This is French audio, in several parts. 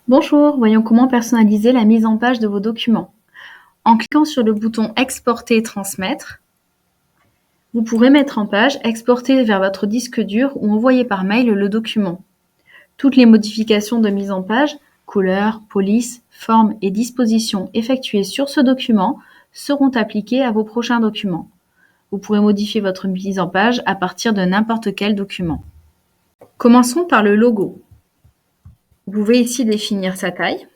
Bonjour, voyons comment personnaliser la mise en page de vos documents. En cliquant sur le bouton Exporter et transmettre, vous pourrez mettre en page, exporter vers votre disque dur ou envoyer par mail le document. Toutes les modifications de mise en page, couleurs, police, forme et dispositions effectuées sur ce document seront appliquées à vos prochains documents. Vous pourrez modifier votre mise en page à partir de n'importe quel document. Commençons par le logo. Vous pouvez ici définir sa taille,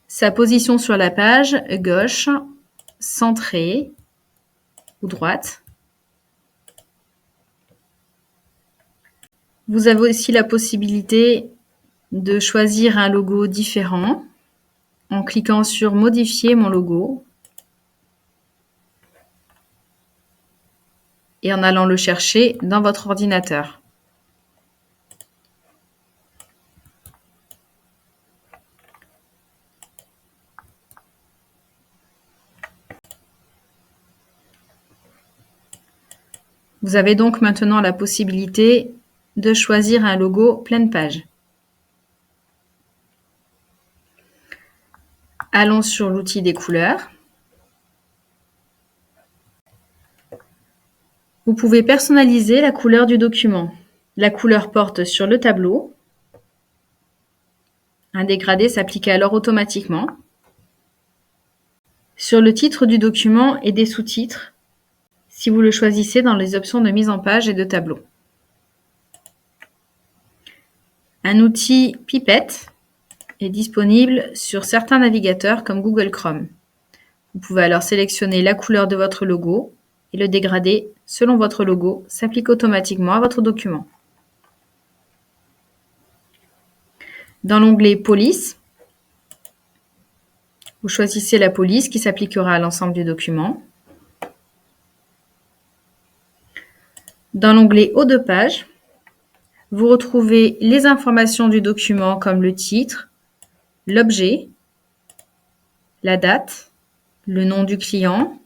sa position sur la page, gauche, centrée ou droite. Vous avez aussi la possibilité de choisir un logo différent en cliquant sur Modifier mon logo et en allant le chercher dans votre ordinateur. Vous avez donc maintenant la possibilité de choisir un logo pleine page. Allons sur l'outil des couleurs. Vous pouvez personnaliser la couleur du document. La couleur porte sur le tableau. Un dégradé s'applique alors automatiquement. Sur le titre du document et des sous-titres, si vous le choisissez dans les options de mise en page et de tableau. Un outil pipette est disponible sur certains navigateurs comme Google Chrome. Vous pouvez alors sélectionner la couleur de votre logo et le dégradé selon votre logo s'applique automatiquement à votre document. Dans l'onglet Police, vous choisissez la police qui s'appliquera à l'ensemble du document. Dans l'onglet Haut de page, vous retrouvez les informations du document comme le titre, l'objet, la date, le nom du client,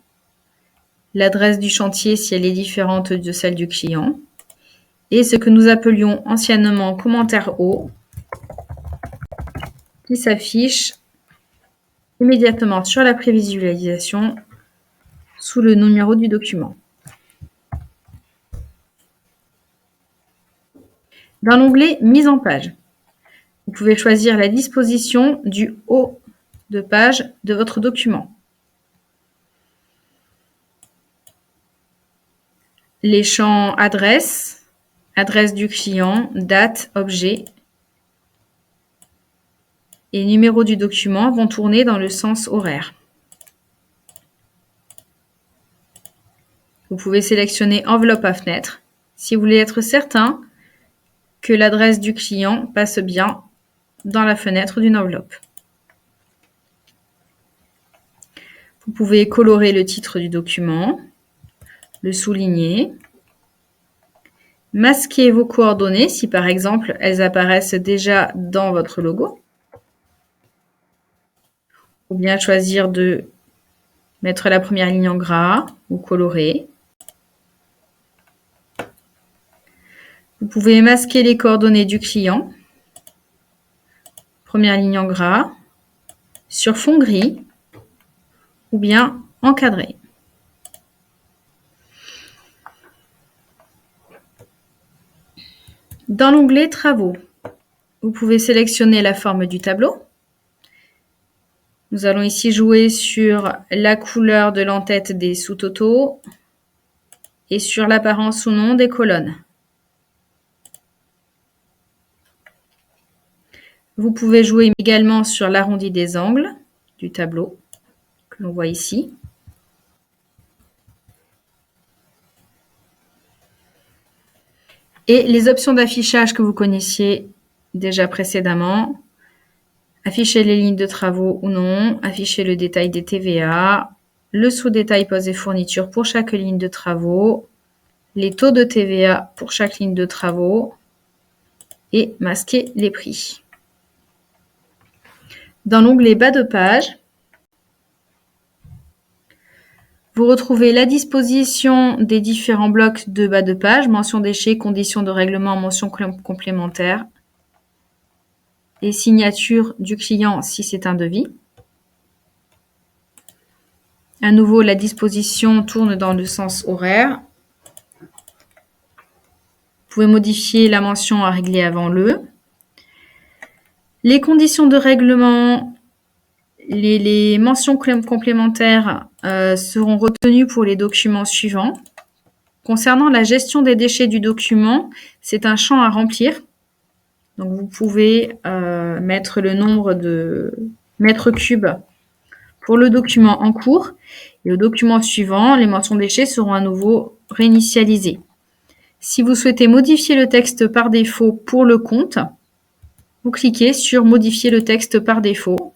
l'adresse du chantier si elle est différente de celle du client, et ce que nous appelions anciennement commentaire haut, qui s'affiche immédiatement sur la prévisualisation sous le numéro du document. Dans l'onglet Mise en page, vous pouvez choisir la disposition du haut de page de votre document. Les champs adresse, adresse du client, date, objet et numéro du document vont tourner dans le sens horaire. Vous pouvez sélectionner enveloppe à fenêtre si vous voulez être certain que l'adresse du client passe bien dans la fenêtre d'une enveloppe. Vous pouvez colorer le titre du document, le souligner, masquer vos coordonnées si par exemple elles apparaissent déjà dans votre logo, ou bien choisir de mettre la première ligne en gras ou colorer. Vous pouvez masquer les coordonnées du client, première ligne en gras, sur fond gris, ou bien encadré. Dans l'onglet Travaux, vous pouvez sélectionner la forme du tableau. Nous allons ici jouer sur la couleur de l'entête des sous-totaux et sur l'apparence ou non des colonnes. Vous pouvez jouer également sur l'arrondi des angles du tableau que l'on voit ici. Et les options d'affichage que vous connaissiez déjà précédemment, afficher les lignes de travaux ou non, afficher le détail des TVA, le sous-détail posé fourniture pour chaque ligne de travaux, les taux de TVA pour chaque ligne de travaux et masquer les prix. Dans l'onglet bas de page, vous retrouvez la disposition des différents blocs de bas de page, mention déchets, conditions de règlement, mention complémentaire. et signature du client si c'est un devis. À nouveau, la disposition tourne dans le sens horaire. Vous pouvez modifier la mention à régler avant le. Les conditions de règlement, les mentions complémentaires seront retenues pour les documents suivants. Concernant la gestion des déchets du document, c'est un champ à remplir. Donc, vous pouvez mettre le nombre de mètres cubes pour le document en cours. Et au document suivant, les mentions déchets seront à nouveau réinitialisées. Si vous souhaitez modifier le texte par défaut pour le compte, vous cliquez sur « Modifier le texte par défaut »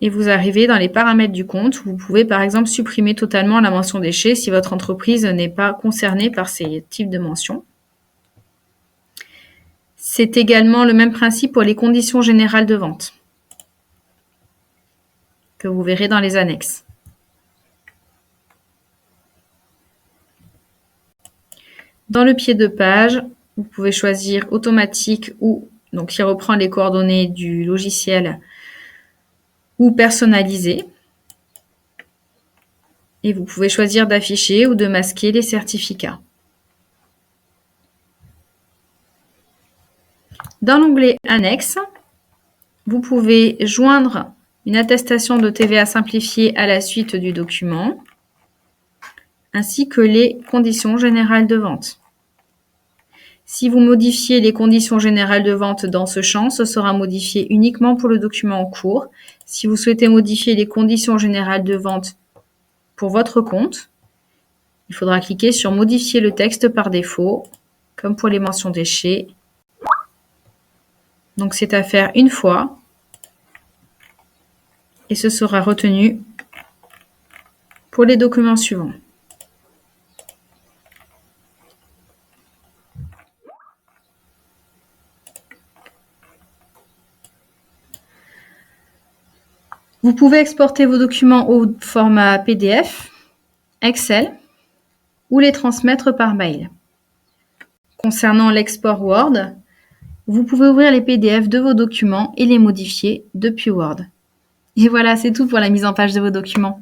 et vous arrivez dans les paramètres du compte. Vous pouvez par exemple supprimer totalement la mention déchets si votre entreprise n'est pas concernée par ces types de mentions. C'est également le même principe pour les conditions générales de vente que vous verrez dans les annexes. Dans le pied de page, vous pouvez choisir automatique ou donc qui reprend les coordonnées du logiciel ou personnalisé. Et vous pouvez choisir d'afficher ou de masquer les certificats. Dans l'onglet Annexes, vous pouvez joindre une attestation de TVA simplifiée à la suite du document, ainsi que les conditions générales de vente. Si vous modifiez les conditions générales de vente dans ce champ, ce sera modifié uniquement pour le document en cours. Si vous souhaitez modifier les conditions générales de vente pour votre compte, il faudra cliquer sur « Modifier le texte par défaut », comme pour les mentions déchets. Donc, c'est à faire une fois et ce sera retenu pour les documents suivants. Vous pouvez exporter vos documents au format PDF, Excel ou les transmettre par mail. Concernant l'export Word, vous pouvez ouvrir les PDF de vos documents et les modifier depuis Word. Et voilà, c'est tout pour la mise en page de vos documents.